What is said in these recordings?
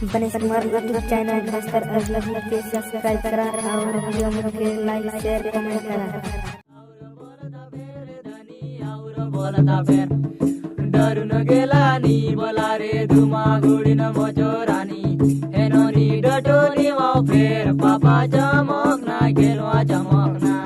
बने हमारे YouTube channel Bastar अगला के सब्सक्राइब करा और वीडियो में लाइक शेयर कमेंट करा। बोलता फेर डरून गेला नी बोला रे धुमा गुडीन मोचोरानी हेनोनी डटोनी वाव फेर पापा चमकना गेलवा चमकना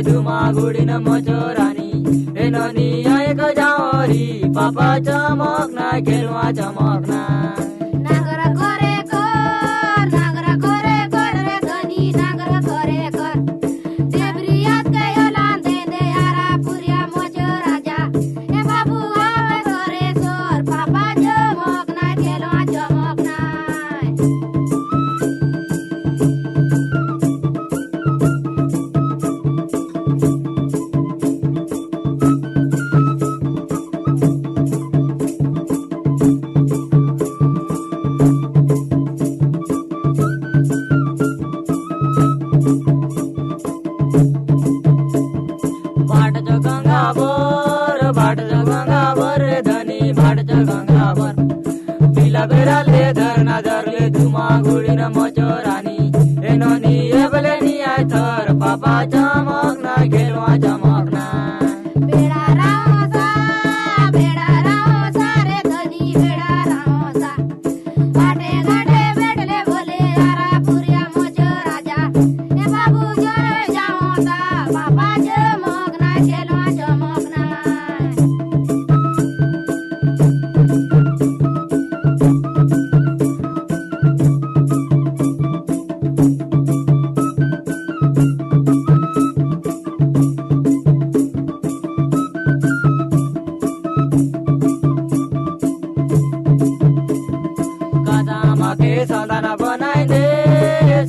धुमा गुडीन मोचोरानी हेनोनी आयक जावरी पापा चमकना गेलवा चमकना गंगावर धनी भाटच्या गंगावर पिला बेराले धरना धरले धुमा गुडीन मोचोरानी हेनोनी एबले नी आय थर पापा चमकना गेलवा चमकना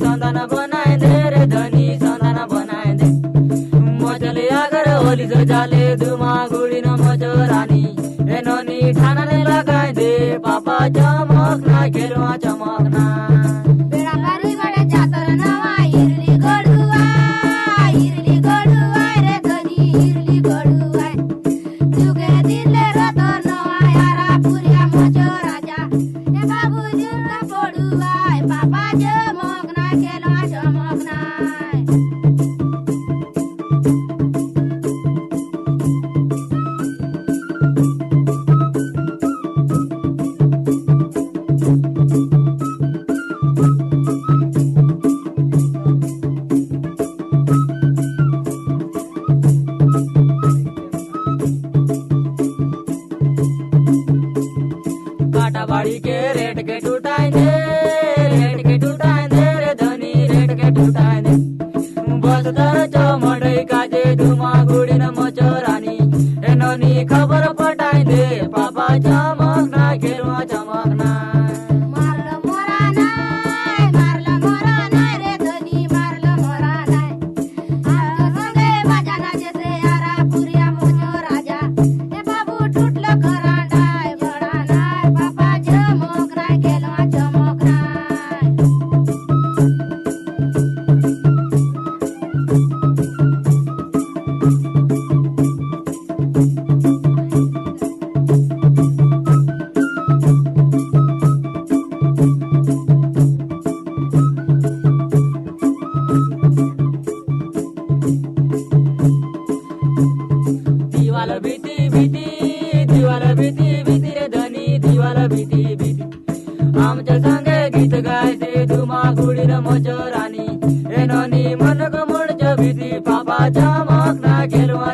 संतान बनाए दे रे धनी संतान बनाए दे मोचले अगर होली जाले धुमा गुडीन मोचोरानी हेनोनी ठाणाने लगाए दे पापा चमकना गेलवा चमकना काटाबाड़ी के रेट के टूटाए दे रे धनी रेट के टूटाए दे बस दर चमड़ई काजे धुमा गुडीन मोचोरानी हेनोनी खबर पटाए दे पापा चमकना गेलवा चमकना भीती रे धनी दिवाला भीती आमच्या संगे गीत गायते धुमा गुडीन मोचोरानी हेनोनी मन को मुडच्या भीती पापा चमकना गेलवा